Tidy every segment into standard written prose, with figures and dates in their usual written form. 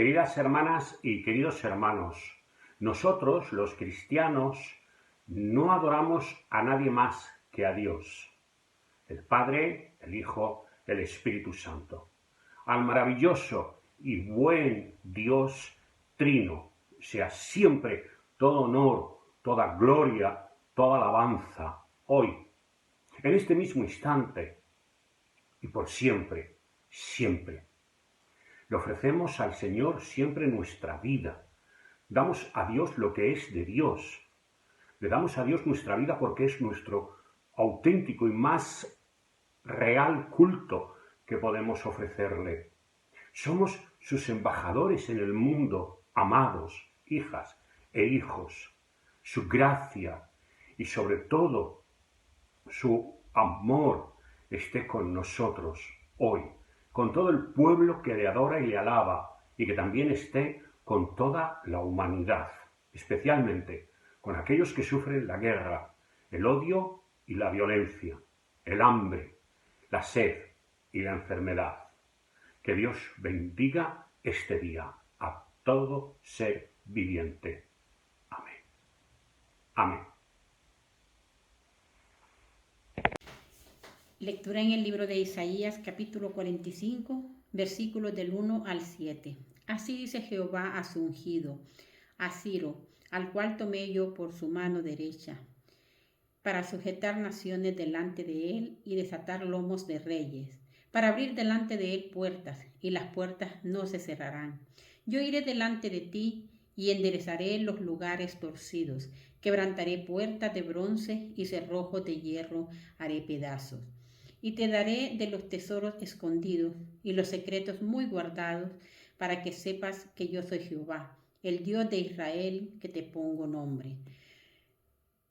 Queridas hermanas y queridos hermanos, nosotros, los cristianos, no adoramos a nadie más que a Dios, el Padre, el Hijo, el Espíritu Santo, al maravilloso y buen Dios trino, sea siempre todo honor, toda gloria, toda alabanza, hoy, en este mismo instante y por siempre, siempre. Le ofrecemos al Señor siempre nuestra vida. Damos a Dios lo que es de Dios. Le damos a Dios nuestra vida porque es nuestro auténtico y más real culto que podemos ofrecerle. Somos sus embajadores en el mundo, amados, hijas e hijos. Su gracia y sobre todo su amor esté con nosotros hoy, con todo el pueblo que le adora y le alaba, y que también esté con toda la humanidad, especialmente con aquellos que sufren la guerra, el odio y la violencia, el hambre, la sed y la enfermedad. Que Dios bendiga este día a todo ser viviente. Amén. Amén. Lectura en el libro de Isaías, capítulo 45, versículos del 1 al 7. Así dice Jehová a su ungido, a Ciro, al cual tomé yo por su mano derecha, para sujetar naciones delante de él y desatar lomos de reyes, para abrir delante de él puertas, y las puertas no se cerrarán. Yo iré delante de ti y enderezaré los lugares torcidos, quebrantaré puertas de bronce y cerrojos de hierro haré pedazos. Y te daré de los tesoros escondidos y los secretos muy guardados, para que sepas que yo soy Jehová, el Dios de Israel, que te pongo nombre.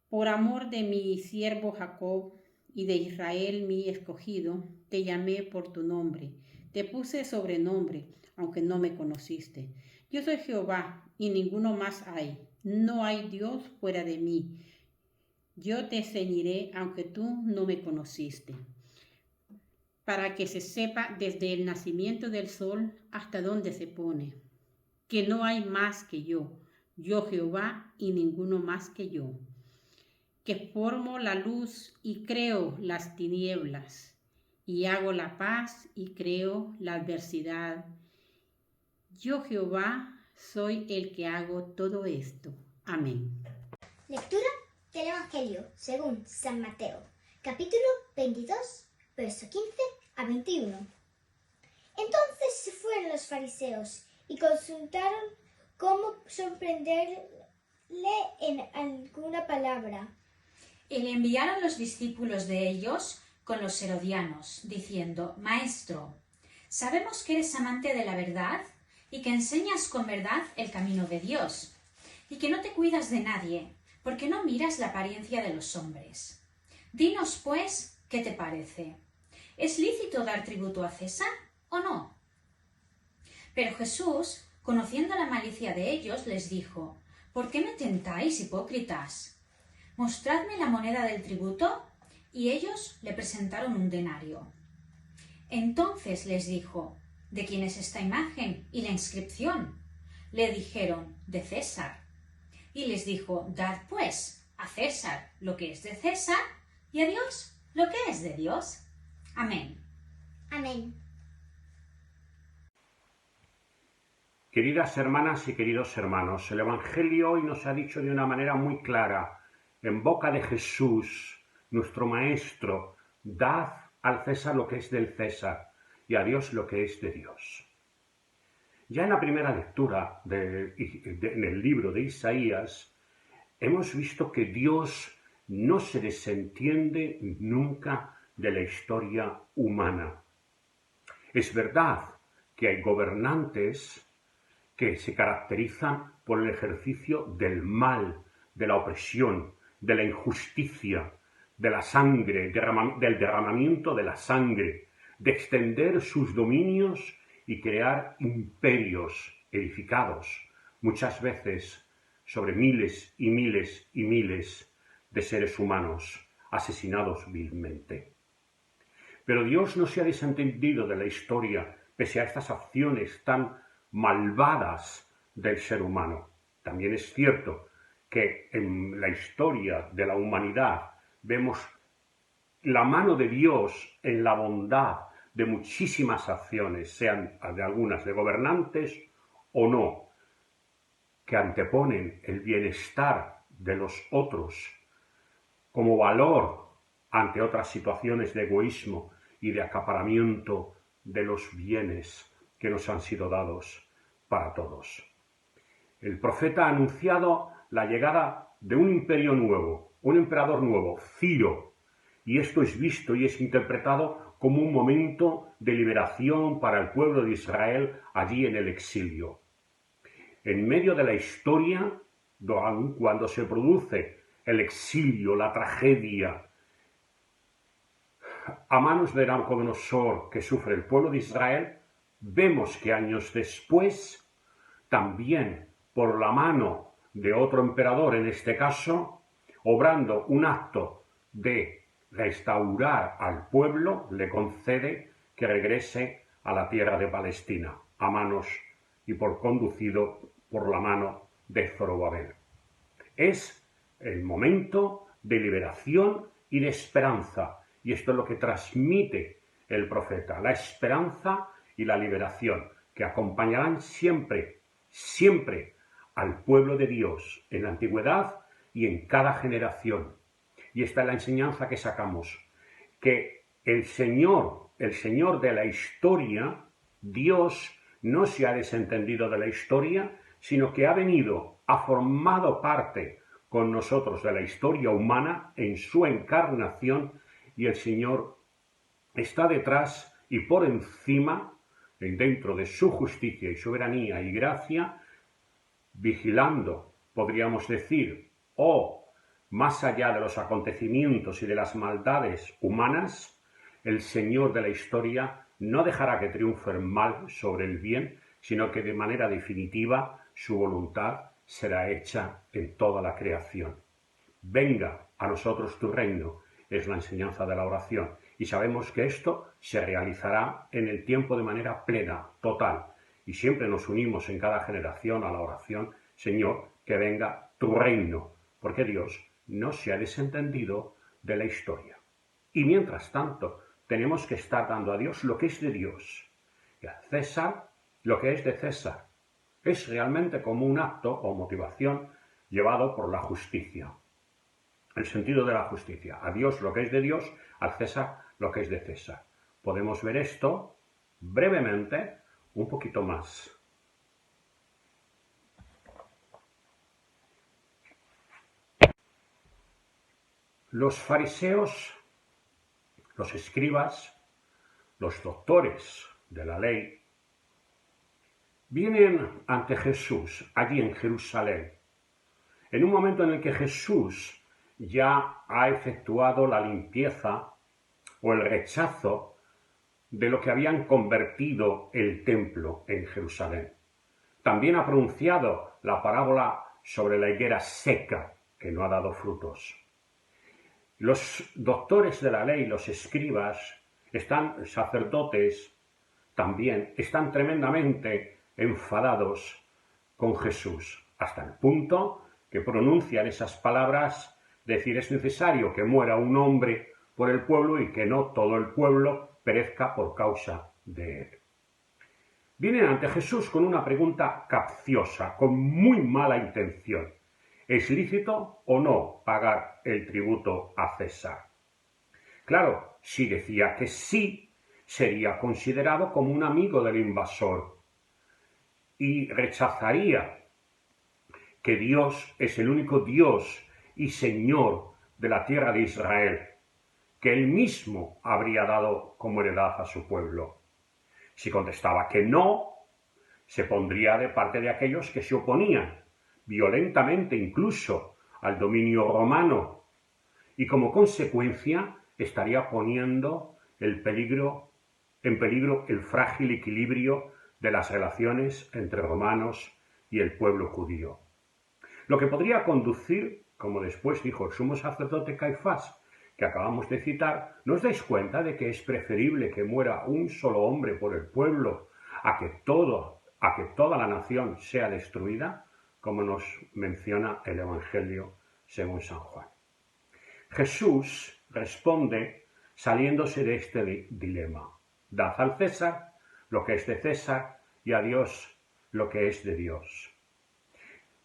Por amor de mi siervo Jacob y de Israel mi escogido, te llamé por tu nombre. Te puse sobrenombre, aunque no me conociste. Yo soy Jehová, y ninguno más hay. No hay Dios fuera de mí. Yo te ceñiré, aunque tú no me conociste, para que se sepa desde el nacimiento del sol hasta donde se pone, que no hay más que yo Jehová, y ninguno más que yo, que formo la luz y creo las tinieblas, y hago la paz y creo la adversidad. Yo Jehová soy el que hago todo esto. Amén. Lectura del Evangelio según San Mateo, capítulo 22, verso 15 a 21. Entonces se fueron los fariseos y consultaron cómo sorprenderle en alguna palabra. Y le enviaron los discípulos de ellos con los herodianos, diciendo: Maestro, sabemos que eres amante de la verdad y que enseñas con verdad el camino de Dios, y que no te cuidas de nadie, porque no miras la apariencia de los hombres. Dinos, pues, ¿qué te parece? ¿Es lícito dar tributo a César o no? Pero Jesús, conociendo la malicia de ellos, les dijo: ¿Por qué me tentáis, hipócritas? Mostradme la moneda del tributo. Y ellos le presentaron un denario. Entonces les dijo: ¿De quién es esta imagen y la inscripción? Le dijeron: de César. Y les dijo: Dad pues a César lo que es de César, y a Dios lo que es de Dios. Amén. Amén. Queridas hermanas y queridos hermanos, el Evangelio hoy nos ha dicho de una manera muy clara, en boca de Jesús, nuestro Maestro: dad al César lo que es del César y a Dios lo que es de Dios. Ya en la primera lectura en el libro de Isaías, hemos visto que Dios no se desentiende nunca de la historia humana. Es verdad que hay gobernantes que se caracterizan por el ejercicio del mal, de la opresión, de la injusticia, de la sangre, del derramamiento de la sangre, de extender sus dominios y crear imperios edificados, muchas veces sobre miles y miles y miles de seres humanos asesinados vilmente. Pero Dios no se ha desentendido de la historia, pese a estas acciones tan malvadas del ser humano. También es cierto que en la historia de la humanidad vemos la mano de Dios en la bondad de muchísimas acciones, sean de algunas de gobernantes o no, que anteponen el bienestar de los otros como valor ante otras situaciones de egoísmo y de acaparamiento de los bienes que nos han sido dados para todos. El profeta ha anunciado la llegada de un imperio nuevo, un emperador nuevo, Ciro, y esto es visto y es interpretado como un momento de liberación para el pueblo de Israel allí en el exilio. En medio de la historia, cuando se produce el exilio, la tragedia, a manos de Nabucodonosor que sufre el pueblo de Israel, vemos que años después, también por la mano de otro emperador, en este caso, obrando un acto de restaurar al pueblo, le concede que regrese a la tierra de Palestina, a manos y conducido por la mano de Zorobabel. Es el momento de liberación y de esperanza, y esto es lo que transmite el profeta, la esperanza y la liberación, que acompañarán siempre, siempre al pueblo de Dios en la antigüedad y en cada generación. Y esta es la enseñanza que sacamos, que el Señor de la historia, Dios, no se ha desentendido de la historia, sino que ha formado parte con nosotros de la historia humana en su encarnación, y el Señor está detrás y por encima, dentro de su justicia y soberanía y gracia, vigilando, podríamos decir, más allá de los acontecimientos y de las maldades humanas, el Señor de la historia no dejará que triunfe el mal sobre el bien, sino que de manera definitiva su voluntad será hecha en toda la creación. Venga a nosotros tu reino, es la enseñanza de la oración, y sabemos que esto se realizará en el tiempo de manera plena, total, y siempre nos unimos en cada generación a la oración, Señor, que venga tu reino, porque Dios no se ha desentendido de la historia. Y mientras tanto, tenemos que estar dando a Dios lo que es de Dios, y a César lo que es de César. Es realmente como un acto o motivación llevado por la justicia. El sentido de la justicia. A Dios lo que es de Dios, al César lo que es de César. Podemos ver esto brevemente un poquito más. Los fariseos, los escribas, los doctores de la ley, vienen ante Jesús, allí en Jerusalén, en un momento en el que Jesús ya ha efectuado la limpieza o el rechazo de lo que habían convertido el templo en Jerusalén. También ha pronunciado la parábola sobre la higuera seca que no ha dado frutos. Los doctores de la ley, los escribas, sacerdotes también, están tremendamente enfadados con Jesús, hasta el punto que pronuncian esas palabras, decir, es necesario que muera un hombre por el pueblo y que no todo el pueblo perezca por causa de él. Vienen ante Jesús con una pregunta capciosa, con muy mala intención. ¿Es lícito o no pagar el tributo a César? Claro, si decía que sí, sería considerado como un amigo del invasor y rechazaría que Dios es el único Dios y Señor de la tierra de Israel, que él mismo habría dado como heredad a su pueblo. Si contestaba que no, se pondría de parte de aquellos que se oponían, violentamente incluso, al dominio romano, y como consecuencia estaría poniendo en peligro el frágil equilibrio de las relaciones entre romanos y el pueblo judío. Lo que podría conducir, como después dijo el sumo sacerdote Caifás, que acabamos de citar, ¿no os dais cuenta de que es preferible que muera un solo hombre por el pueblo a que todo a que toda la nación sea destruida, como nos menciona el Evangelio según San Juan. Jesús responde saliéndose de este dilema. Dad al César lo que es de César y a Dios lo que es de Dios.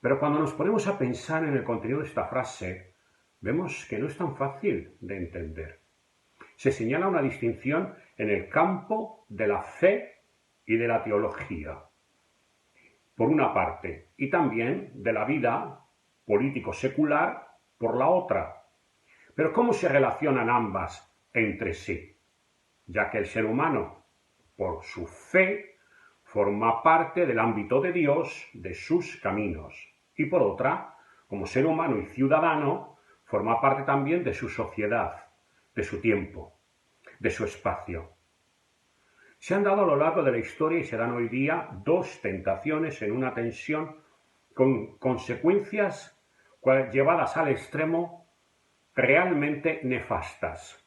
Pero cuando nos ponemos a pensar en el contenido de esta frase, vemos que no es tan fácil de entender. Se señala una distinción en el campo de la fe y de la teología, por una parte, y también de la vida político-secular por la otra. Pero ¿cómo se relacionan ambas entre sí? Ya que el ser humano, por su fe, forma parte del ámbito de Dios, de sus caminos, y por otra, como ser humano y ciudadano, forma parte también de su sociedad, de su tiempo, de su espacio. Se han dado a lo largo de la historia y se dan hoy día dos tentaciones en una tensión con consecuencias llevadas al extremo realmente nefastas.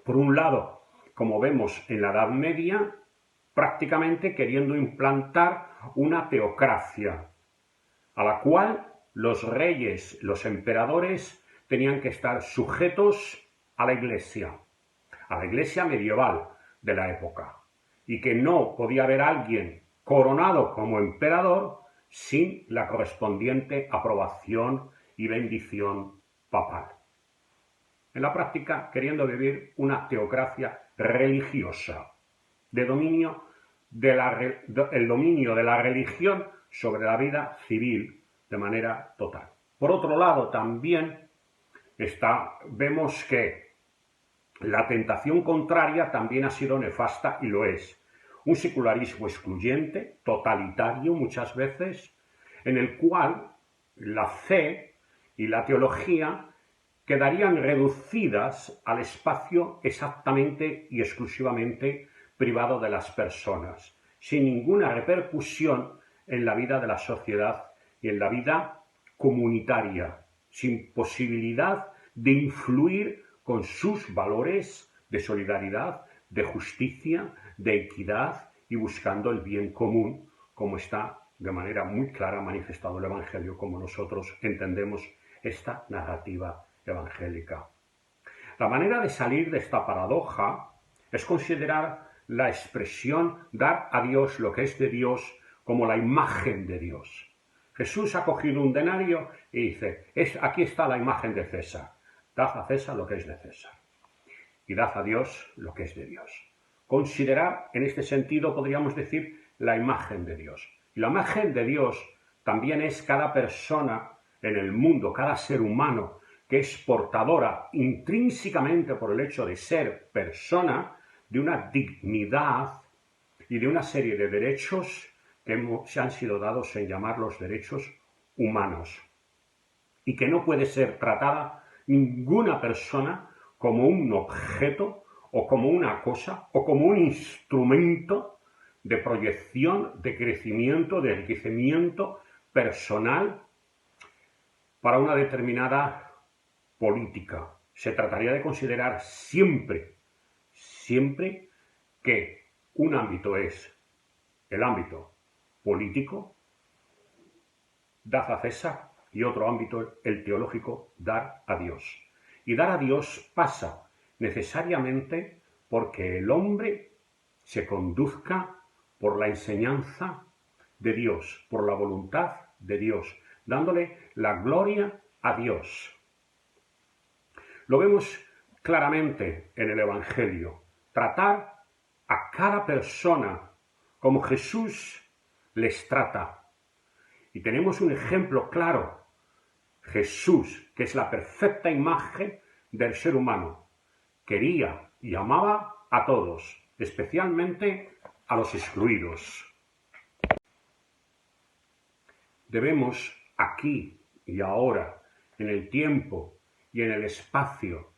Por un lado, como vemos en la Edad Media, prácticamente queriendo implantar una teocracia, a la cual los reyes, los emperadores, tenían que estar sujetos a la Iglesia medieval de la época, y que no podía haber alguien coronado como emperador sin la correspondiente aprobación y bendición papal. En la práctica, queriendo vivir una teocracia religiosa, el dominio de la religión sobre la vida civil de manera total. Por otro lado, también vemos que la tentación contraria también ha sido nefasta y lo es. Un secularismo excluyente, totalitario muchas veces, en el cual la fe y la teología quedarían reducidas al espacio exactamente y exclusivamente privado de las personas, sin ninguna repercusión en la vida de la sociedad y en la vida comunitaria, sin posibilidad de influir con sus valores de solidaridad, de justicia, de equidad y buscando el bien común, como está de manera muy clara manifestado el Evangelio, como nosotros entendemos esta narrativa evangélica. La manera de salir de esta paradoja es considerar la expresión dar a Dios lo que es de Dios como la imagen de Dios. Jesús ha cogido un denario y dice, aquí está la imagen de César. Dad a César lo que es de César y dad a Dios lo que es de Dios. Considerar, en este sentido, podríamos decir, la imagen de Dios. Y la imagen de Dios también es cada persona en el mundo, cada ser humano, que es portadora intrínsecamente por el hecho de ser persona, de una dignidad y de una serie de derechos que se han sido dados en llamar los derechos humanos. Y que no puede ser tratada ninguna persona como un objeto o como una cosa o como un instrumento de proyección, de crecimiento, de enriquecimiento personal para una determinada política. Se trataría de considerar siempre que un ámbito es el ámbito político, dad a César, y otro ámbito, el teológico, dar a Dios. Y dar a Dios pasa necesariamente porque el hombre se conduzca por la enseñanza de Dios, por la voluntad de Dios, dándole la gloria a Dios. Lo vemos claramente en el Evangelio. Tratar a cada persona como Jesús les trata. Y tenemos un ejemplo claro. Jesús, que es la perfecta imagen del ser humano, quería y amaba a todos, especialmente a los excluidos. Debemos aquí y ahora, en el tiempo y en el espacio,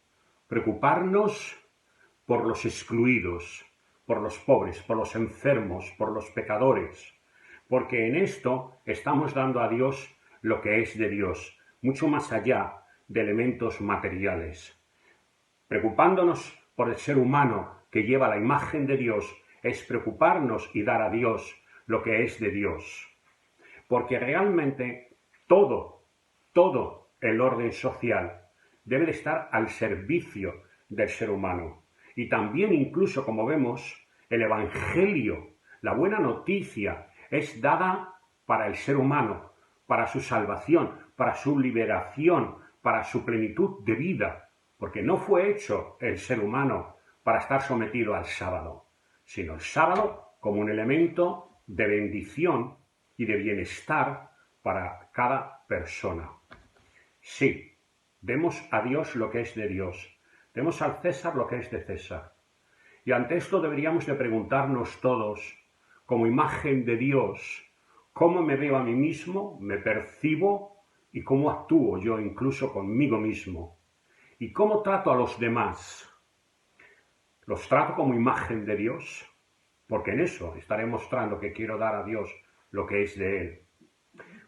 preocuparnos por los excluidos, por los pobres, por los enfermos, por los pecadores, porque en esto estamos dando a Dios lo que es de Dios, mucho más allá de elementos materiales. Preocupándonos por el ser humano que lleva la imagen de Dios, es preocuparnos y dar a Dios lo que es de Dios. Porque realmente todo el orden social debe de estar al servicio del ser humano. Y también incluso, como vemos, el Evangelio, la buena noticia, es dada para el ser humano, para su salvación, para su liberación, para su plenitud de vida. Porque no fue hecho el ser humano para estar sometido al sábado, sino el sábado como un elemento de bendición y de bienestar para cada persona. Sí, demos a Dios lo que es de Dios, demos al César lo que es de César. Y ante esto deberíamos de preguntarnos todos, como imagen de Dios, cómo me veo a mí mismo, me percibo y cómo actúo yo incluso conmigo mismo. Y cómo trato a los demás. ¿Los trato como imagen de Dios? Porque en eso estaré mostrando que quiero dar a Dios lo que es de Él.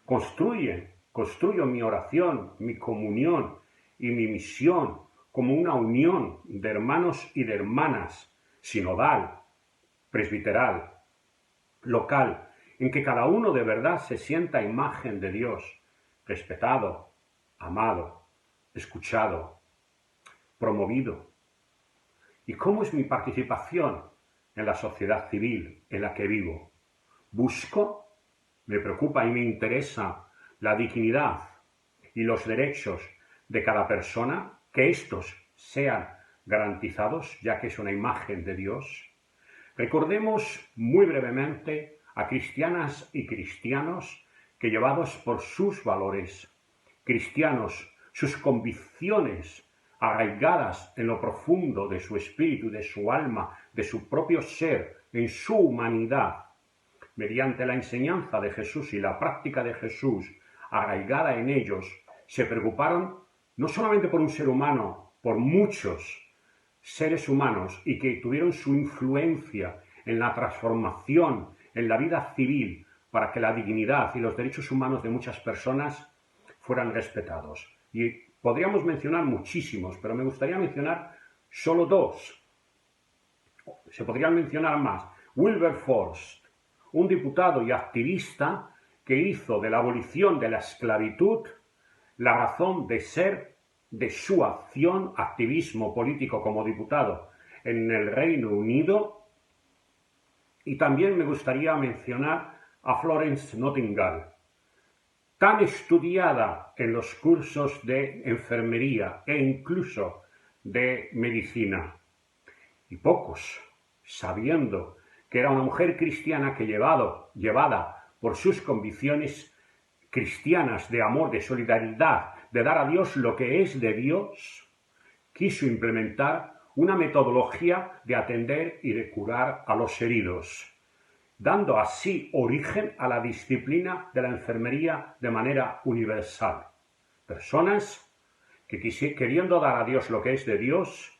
Construyo mi oración, mi comunión y mi misión como una unión de hermanos y de hermanas, sinodal, presbiteral, local, en que cada uno de verdad se sienta imagen de Dios, respetado, amado, escuchado, promovido. ¿Y cómo es mi participación en la sociedad civil en la que vivo? ¿Busco, me preocupa y me interesa la dignidad y los derechos de cada persona, que estos sean garantizados, ya que es una imagen de Dios? Recordemos muy brevemente a cristianas y cristianos que, llevados por sus valores cristianos, sus convicciones arraigadas en lo profundo de su espíritu, de su alma, de su propio ser, en su humanidad, mediante la enseñanza de Jesús y la práctica de Jesús arraigada en ellos, se preocuparon no solamente por un ser humano, por muchos seres humanos, y que tuvieron su influencia en la transformación, en la vida civil, para que la dignidad y los derechos humanos de muchas personas fueran respetados. Y podríamos mencionar muchísimos, pero me gustaría mencionar solo dos. Se podrían mencionar más. Wilberforce, un diputado y activista que hizo de la abolición de la esclavitud la razón de ser de su acción, activismo político como diputado en el Reino Unido. Y también me gustaría mencionar a Florence Nightingale, tan estudiada en los cursos de enfermería e incluso de medicina. Y pocos, sabiendo que era una mujer cristiana que llevada por sus convicciones cristianas de amor, de solidaridad, de dar a Dios lo que es de Dios, quiso implementar una metodología de atender y de curar a los heridos, dando así origen a la disciplina de la enfermería de manera universal. Personas que queriendo dar a Dios lo que es de Dios,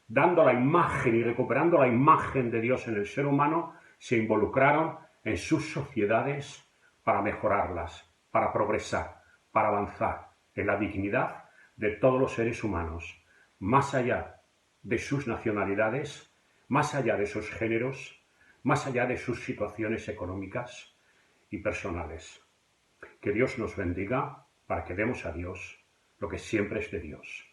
dando la imagen y recuperando la imagen de Dios en el ser humano, se involucraron en sus sociedades para mejorarlas, para progresar, para avanzar en la dignidad de todos los seres humanos, más allá de sus nacionalidades, más allá de sus géneros, más allá de sus situaciones económicas y personales. Que Dios nos bendiga para que demos a Dios lo que siempre es de Dios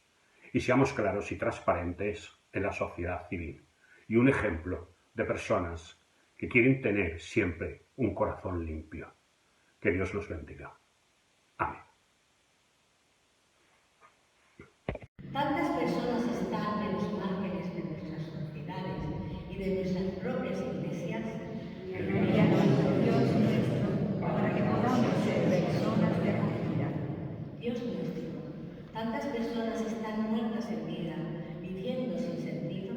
y seamos claros y transparentes en la sociedad civil y un ejemplo de personas que quieren tener siempre un corazón limpio. Que Dios nos bendiga. Amén. Tantas personas están en los márgenes de nuestras sociedades y de nuestras propias iglesias. Envíanos, Dios nuestro, para que podamos ser personas de acogida. Dios nuestro, tantas personas están muertas en vida, viviendo sin sentido.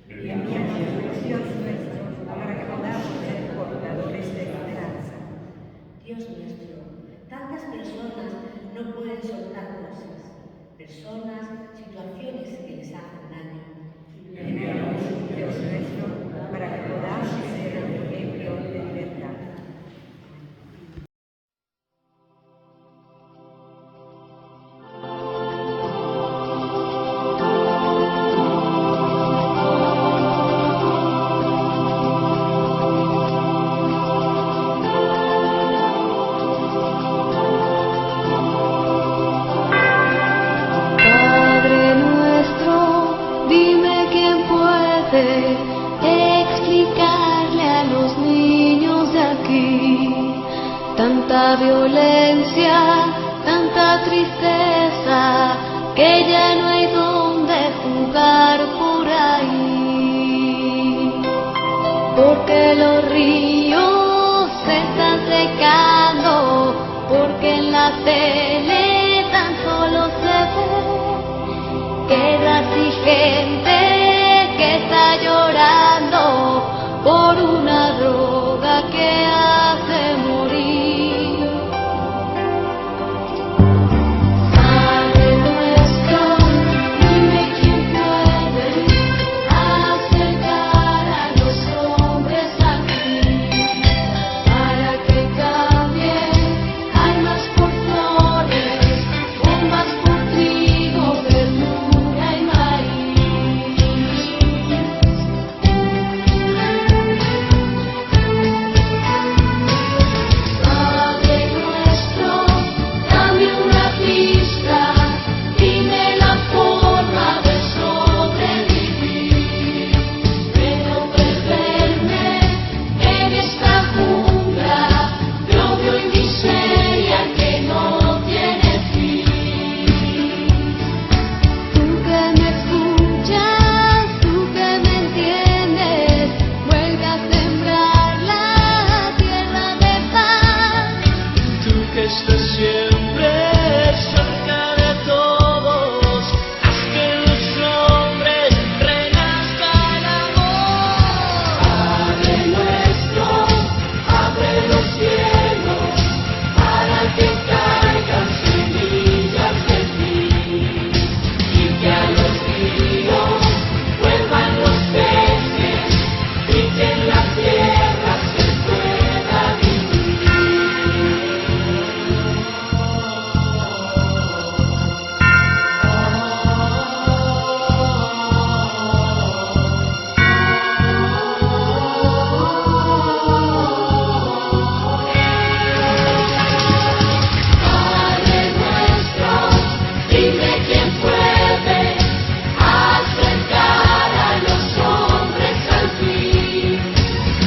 Envíanos, Dios nuestro, para que podamos ser portadores de esperanza. Dios nuestro, tantas personas no pueden soltar cosas, personas, situaciones que les hacen daño. Envíanos, Dios nuestro, para que podamos ser el ejemplo de libertad. sé explicarle a los niños de aquí tanta violencia, tanta tristeza, que ya no hay donde jugar por ahí, porque los ríos se están secando, porque en la tele tan solo se ve guerras y gente que está llorando por una droga que hace morir. Padre nuestro, dime quién puede acercar a los hombres a ti, para que cambien armas por flores, bombas por trigo, verdura y maíz. Padre nuestro, dame una pista, dime la forma de sobrevivir, de no perderme en esta jungla de odio y miseria que no tiene fin. Tú que me escuchas, tú que me entiendes, vuelve a sembrar la tierra de paz. Tú que estás siempre cerca de todos, haz que los hombres renazcan amor. Padre nuestro, abre los cielos para que caigan semillas de ti, y que a los ríos vuelvan los peces, y que en la tierra se pueda vivir. Padre nuestro, dime quién puede acercar a los hombres al fin,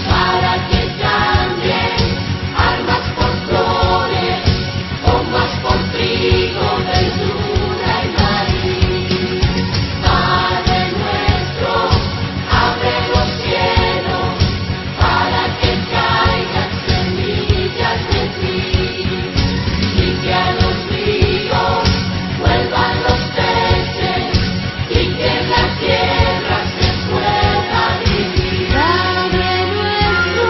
para que cambien armas por flores, bombas por trigo, verdura y maíz. Padre nuestro, abre los cielos para que caigan semillas de ti, y que a los ríos vuelvan los peces, y que en la tierra se pueda vivir. Padre nuestro,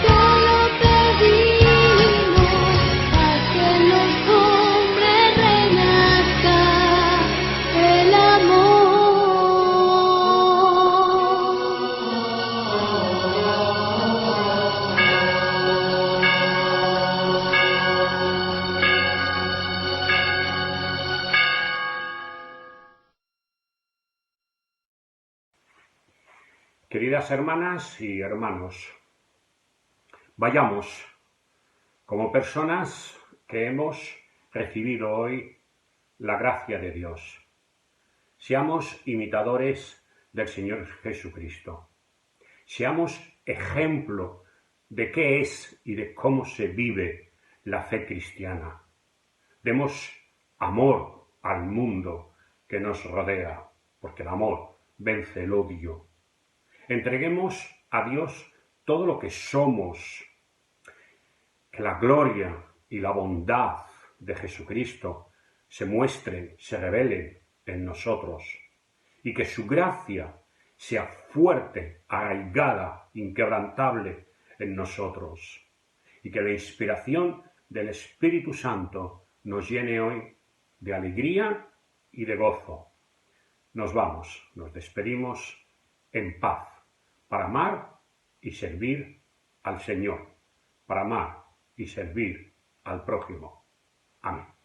solo pedimos, haz que en los hombres renazca el amor. Queridas hermanas y hermanos, vayamos como personas que hemos recibido hoy la gracia de Dios. Seamos imitadores del Señor Jesucristo. Seamos ejemplo de qué es y de cómo se vive la fe cristiana. Demos amor al mundo que nos rodea, porque el amor vence el odio. Entreguemos a Dios todo lo que somos, que la gloria y la bondad de Jesucristo se muestren, se revelen en nosotros, y que su gracia sea fuerte, arraigada, inquebrantable en nosotros, y que la inspiración del Espíritu Santo nos llene hoy de alegría y de gozo. Nos vamos, nos despedimos en paz, para amar y servir al Señor, para amar y servir al prójimo. Amén.